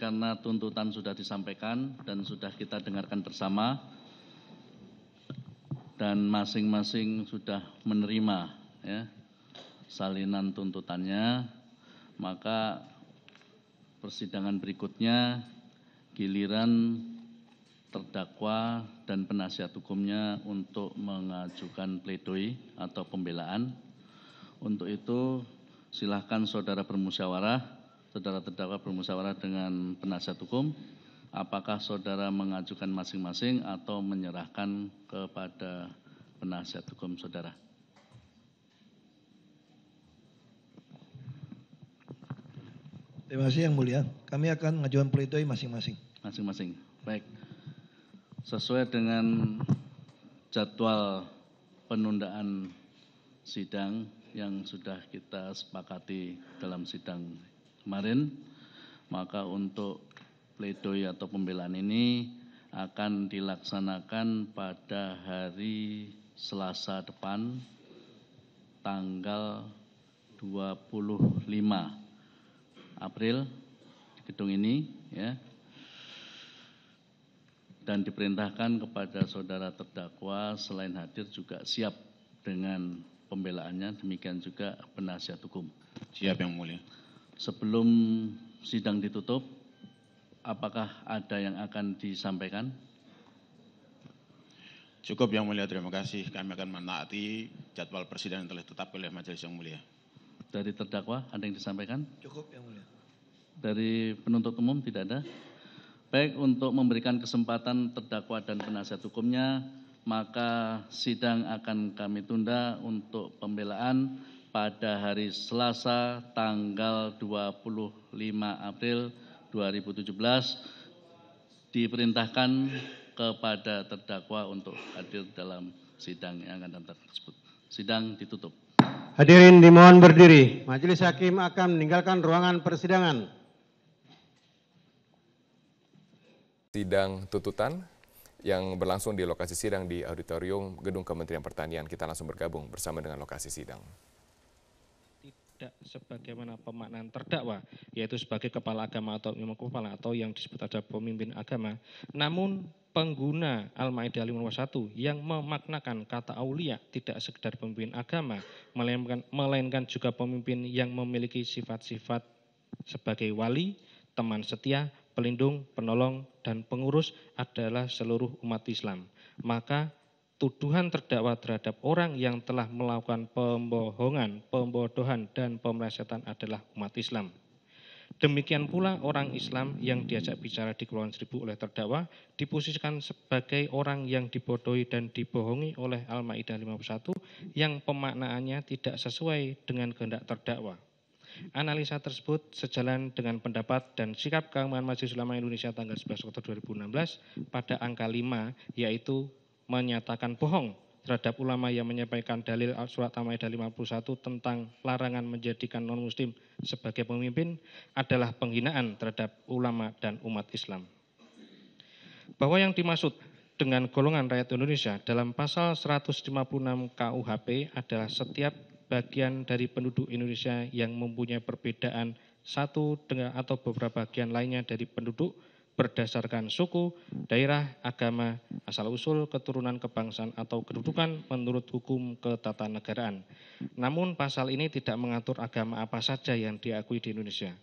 karena tuntutan sudah disampaikan dan sudah kita dengarkan bersama dan masing-masing sudah menerima ya, salinan tuntutannya, maka persidangan berikutnya giliran terdakwa dan penasihat hukumnya untuk mengajukan pledoi atau pembelaan. Untuk itu silahkan saudara terdakwa bermusyawarah dengan penasihat hukum. Apakah saudara mengajukan masing-masing atau menyerahkan kepada penasihat hukum saudara? Terima kasih Yang Mulia. Kami akan mengajukan pledoi masing-masing. Masing-masing. Baik. Sesuai dengan jadwal penundaan sidang yang sudah kita sepakati dalam sidang kemarin, maka untuk pledoi atau pembelaan ini akan dilaksanakan pada hari Selasa depan tanggal 25 April di gedung ini ya. Dan diperintahkan kepada saudara terdakwa selain hadir juga siap dengan pembelaannya, demikian juga penasihat hukum. Siap Yang Mulia. Sebelum sidang ditutup, apakah ada yang akan disampaikan? Cukup Yang Mulia, terima kasih. Kami akan menaati jadwal persidangan yang telah ditetapkan oleh Majelis Yang Mulia. Dari terdakwa ada yang disampaikan? Cukup Yang Mulia. Dari penuntut umum tidak ada? Baik, untuk memberikan kesempatan terdakwa dan penasihat hukumnya, maka sidang akan kami tunda untuk pembelaan pada hari Selasa tanggal 25 April 2017. Diperintahkan kepada terdakwa untuk hadir dalam sidang yang akan datang tersebut. Sidang ditutup. Hadirin dimohon berdiri. Majelis Hakim akan meninggalkan ruangan persidangan. Sidang tuntutan yang berlangsung di lokasi sidang di auditorium Gedung Kementerian Pertanian. Kita langsung bergabung bersama dengan lokasi sidang. Tidak sebagaimana pemaknaan terdakwa, yaitu sebagai kepala agama atau imam kepala atau yang disebut ada pemimpin agama. Namun pengguna Al-Maidah 51 yang memaknakan kata aulia tidak sekedar pemimpin agama, melainkan juga pemimpin yang memiliki sifat-sifat sebagai wali, teman setia, pelindung, penolong, dan pengurus adalah seluruh umat Islam. Maka tuduhan terdakwa terhadap orang yang telah melakukan pembohongan, pembodohan, dan pemelesetan adalah umat Islam. Demikian pula orang Islam yang diajak bicara di Kepulauan Seribu oleh terdakwa diposisikan sebagai orang yang dibodohi dan dibohongi oleh Al-Maidah 51 yang pemaknaannya tidak sesuai dengan kehendak terdakwa. Analisa tersebut sejalan dengan pendapat dan sikap keagamaan Majelis Ulama Indonesia tanggal 11 Oktober 2016 pada angka 5, yaitu menyatakan bohong terhadap ulama yang menyampaikan dalil surat Al-Maidah 51 tentang larangan menjadikan non-muslim sebagai pemimpin adalah penghinaan terhadap ulama dan umat Islam. Bahwa yang dimaksud dengan golongan rakyat Indonesia dalam pasal 156 KUHP adalah setiap bagian dari penduduk Indonesia yang mempunyai perbedaan satu dengan atau beberapa bagian lainnya dari penduduk berdasarkan suku, daerah, agama, asal-usul, keturunan kebangsaan atau kedudukan menurut hukum ketatanegaraan. Namun pasal ini tidak mengatur agama apa saja yang diakui di Indonesia.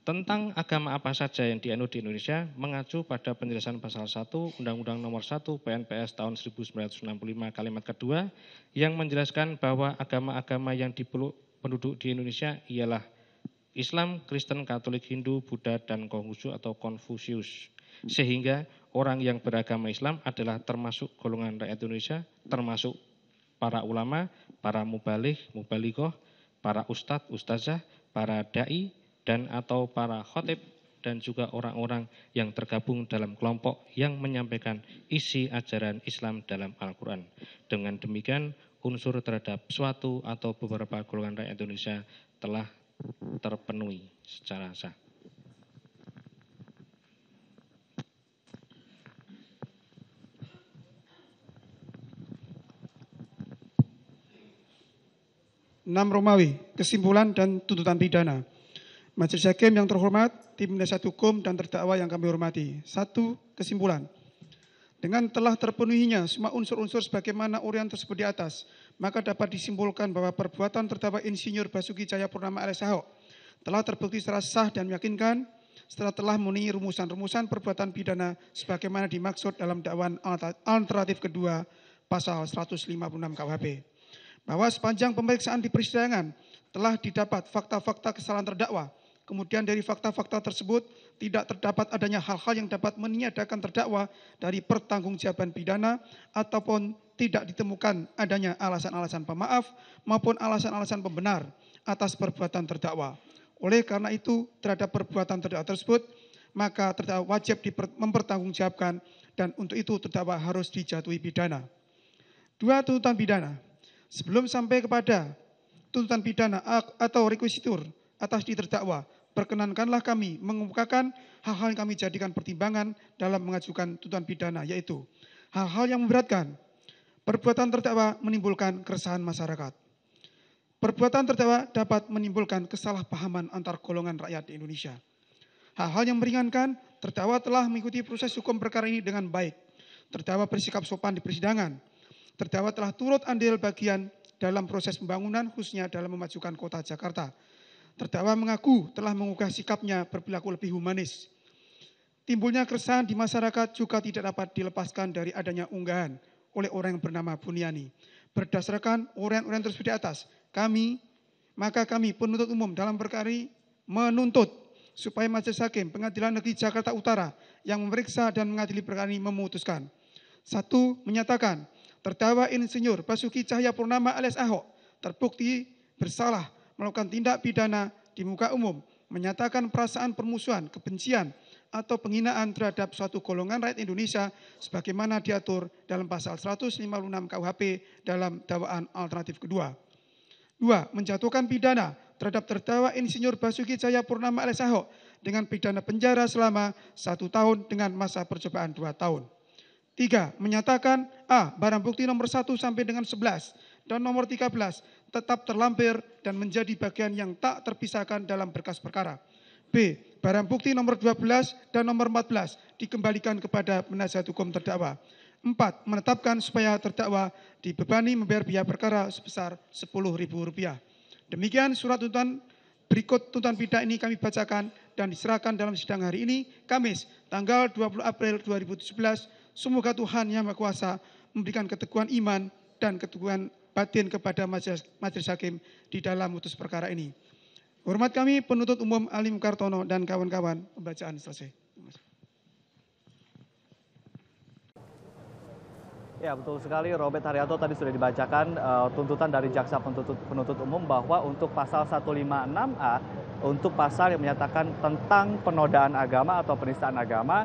Tentang agama apa saja yang dianut di Indonesia mengacu pada penjelasan pasal 1 Undang-Undang Nomor 1 PNPS tahun 1965 kalimat kedua yang menjelaskan bahwa agama-agama yang dipeluk penduduk di Indonesia ialah Islam, Kristen, Katolik, Hindu, Buddha, dan Konghucu atau Konfusius. Sehingga orang yang beragama Islam adalah termasuk golongan rakyat Indonesia, termasuk para ulama, para mubaligh, mubalighah, para ustadz, ustazah, para da'i, dan atau para khotib, dan juga orang-orang yang tergabung dalam kelompok yang menyampaikan isi ajaran Islam dalam Al-Quran. Dengan demikian, unsur terhadap suatu atau beberapa golongan rakyat Indonesia telah terpenuhi secara sah. Romawi, kesimpulan dan tuntutan pidana. Majelis Hakim yang terhormat, tim penasihat hukum dan terdakwa yang kami hormati. 1. Kesimpulan. Dengan telah terpenuhinya semua unsur-unsur sebagaimana uraian tersebut di atas, maka dapat disimpulkan bahwa perbuatan terdakwa Insinyur Basuki Cahayapurnama alias Ahok telah terbukti secara sah dan meyakinkan setelah telah memenuhi rumusan-rumusan perbuatan pidana sebagaimana dimaksud dalam dakwaan alternatif kedua pasal 156 KUHP. Bahwa sepanjang pemeriksaan di persidangan telah didapat fakta-fakta kesalahan terdakwa. Kemudian dari fakta-fakta tersebut tidak terdapat adanya hal-hal yang dapat meniadakan terdakwa dari pertanggungjawaban pidana ataupun tidak ditemukan adanya alasan-alasan pemaaf maupun alasan-alasan pembenar atas perbuatan terdakwa. Oleh karena itu terhadap perbuatan terdakwa tersebut maka terdakwa wajib mempertanggungjawabkan dan untuk itu terdakwa harus dijatuhi pidana. 2. Tuntutan pidana. Sebelum sampai kepada tuntutan pidana atau rekuisitur atas terdakwa, perkenankanlah kami mengemukakan hal-hal yang kami jadikan pertimbangan dalam mengajukan tuntutan pidana, yaitu hal-hal yang memberatkan. Perbuatan terdakwa menimbulkan keresahan masyarakat. Perbuatan terdakwa dapat menimbulkan kesalahpahaman antar golongan rakyat di Indonesia. Hal-hal yang meringankan, terdakwa telah mengikuti proses hukum perkara ini dengan baik. Terdakwa bersikap sopan di persidangan. Terdakwa telah turut andil bagian dalam proses pembangunan khususnya dalam memajukan kota Jakarta. Terdakwa mengaku telah mengubah sikapnya berperilaku lebih humanis. Timbulnya keresahan di masyarakat juga tidak dapat dilepaskan dari adanya unggahan oleh orang yang bernama Buniani. Berdasarkan uraian-uraian tersebut di atas, kami penuntut umum dalam perkara ini menuntut supaya Majelis Hakim Pengadilan Negeri Jakarta Utara yang memeriksa dan mengadili perkara ini memutuskan. 1. Menyatakan terdakwa Insinyur Basuki Cahayapurnama alias Ahok terbukti bersalah melakukan tindak pidana di muka umum, menyatakan perasaan permusuhan, kebencian, atau penghinaan terhadap suatu golongan rakyat Indonesia sebagaimana diatur dalam pasal 156 KUHP dalam dakwaan alternatif kedua. 2. Menjatuhkan pidana terhadap terdakwa Insinyur Basuki Cahayapurnama alias Ahok dengan pidana penjara selama 1 tahun dengan masa percobaan 2 tahun. 3. Menyatakan A. Barang bukti nomor 1 sampai dengan 11 dan nomor 13 tetap terlampir dan menjadi bagian yang tak terpisahkan dalam berkas perkara. B. Barang bukti nomor 12 dan nomor 14 dikembalikan kepada penasihat hukum terdakwa. 4. Menetapkan supaya terdakwa dibebani membayar biaya perkara sebesar Rp10.000. Demikian surat tuntutan berikut tuntutan pidana ini kami bacakan dan diserahkan dalam sidang hari ini, Kamis, tanggal 20 April 2017. Semoga Tuhan Yang Maha Kuasa memberikan keteguhan iman dan keteguhan batin kepada Majelis Hakim di dalam memutus perkara ini. Hormat kami penuntut umum Ali Mukartono dan kawan-kawan, pembacaan selesai. Ya, betul sekali Robert Haryanto tadi sudah dibacakan tuntutan dari jaksa penuntut umum bahwa untuk pasal 156A untuk pasal yang menyatakan tentang penodaan agama atau penistaan agama,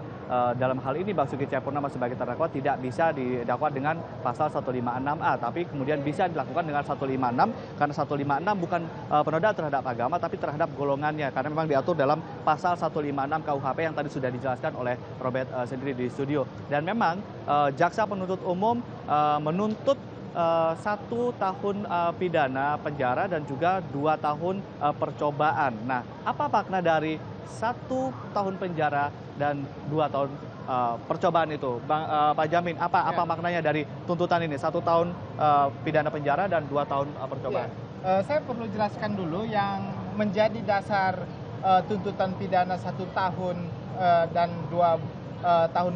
dalam hal ini Basuki Cahayapurnama sebagai terdakwa tidak bisa didakwa dengan pasal 156A, tapi kemudian bisa dilakukan dengan 156 karena 156 bukan penodaan terhadap agama tapi terhadap golongannya karena memang diatur dalam pasal 156 KUHP yang tadi sudah dijelaskan oleh Robert sendiri di studio. Dan memang jaksa penuntut umum menuntut 1 tahun pidana penjara dan juga 2 tahun percobaan. Nah, apa makna dari 1 tahun penjara dan 2 tahun percobaan itu, Pak Jamin? Apa maknanya dari tuntutan ini? 1 tahun pidana penjara dan 2 tahun percobaan. Ya. Saya perlu jelaskan dulu yang menjadi dasar tuntutan pidana 1 tahun dan 2 tahun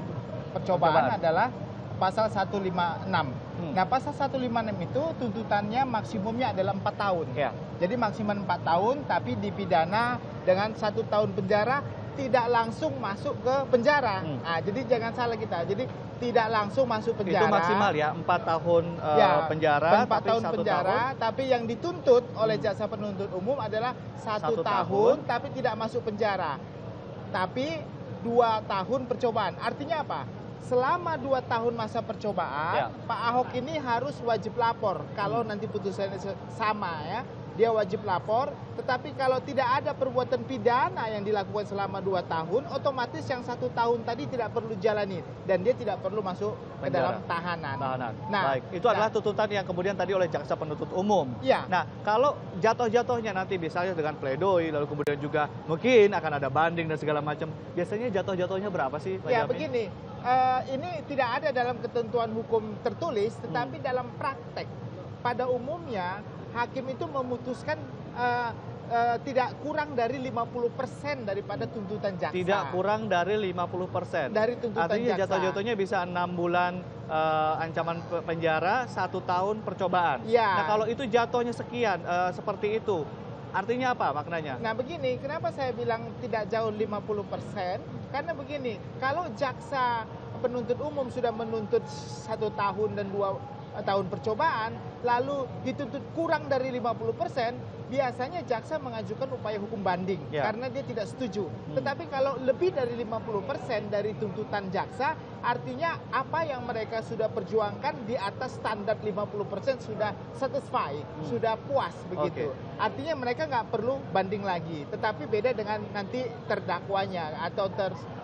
percobaan adalah pasal 156. Nah, pasal 156 itu tuntutannya maksimumnya adalah 4 tahun. Ya. Jadi maksimal 4 tahun, tapi dipidana dengan 1 tahun penjara, tidak langsung masuk ke penjara. Nah, jadi jangan salah kita. Jadi tidak langsung masuk penjara. Itu maksimal ya, 4 tahun penjara. 4 tahun penjara, tapi yang dituntut oleh jaksa penuntut umum adalah 1 tahun, tapi tidak masuk penjara. Tapi 2 tahun percobaan. Artinya apa? Selama 2 tahun masa percobaan, Pak Ahok ini harus wajib lapor kalau nanti putusannya sama ya. dia wajib lapor. Tetapi kalau tidak ada perbuatan pidana yang dilakukan selama 2 tahun, otomatis yang 1 tahun tadi tidak perlu jalani dan dia tidak perlu masuk ke dalam tahanan. Nah, baik, itu adalah tuntutan yang kemudian tadi oleh jaksa penuntut umum. Ya. Nah, kalau jatuh-jatuhnya nanti misalnya dengan pledoi, lalu kemudian juga mungkin akan ada banding dan segala macam, biasanya jatuh-jatuhnya berapa sih, Pak Ya, Jami? begini, ini tidak ada dalam ketentuan hukum tertulis, tetapi dalam praktek pada umumnya hakim itu memutuskan tidak kurang dari 50% daripada tuntutan jaksa. Tidak kurang dari 50%. Dari tuntutan Artinya jaksa. jatuh-jatuhnya bisa 6 bulan ancaman penjara, 1 tahun percobaan. Ya. Nah, kalau itu jatuhnya sekian, seperti itu, artinya apa maknanya? Nah, begini, kenapa saya bilang tidak jauh 50%? Karena begini, kalau jaksa penuntut umum sudah menuntut 1 tahun dan 2 tahun percobaan, lalu dituntut kurang dari 50%, biasanya jaksa mengajukan upaya hukum banding karena dia tidak setuju. Tetapi kalau lebih dari 50% dari tuntutan jaksa, artinya apa yang mereka sudah perjuangkan di atas standar 50% sudah satisfy, sudah puas begitu. Artinya mereka nggak perlu banding lagi. Tetapi beda dengan nanti terdakwanya atau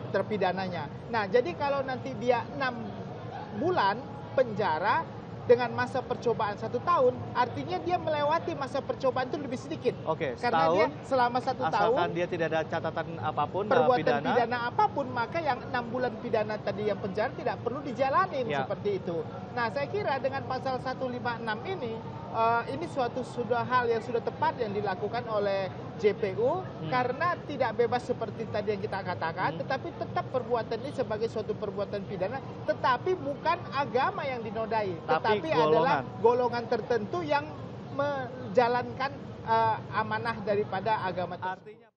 terpidananya. Nah, jadi kalau nanti dia 6 bulan penjara dengan masa percobaan 1 tahun, artinya dia melewati masa percobaan itu lebih sedikit. Karena dia selama 1 tahun, asalkan dia tidak ada catatan apapun, perbuatan pidana apapun, maka yang 6 bulan pidana tadi yang penjara tidak perlu dijalanin seperti itu. Nah, saya kira dengan pasal 156 ini suatu hal yang sudah tepat yang dilakukan oleh JPU karena tidak bebas seperti tadi yang kita katakan, tetapi tetap perbuatan ini sebagai suatu perbuatan pidana, tetapi bukan agama yang dinodai, tetapi adalah golongan tertentu yang menjalankan amanah daripada agama. Artinya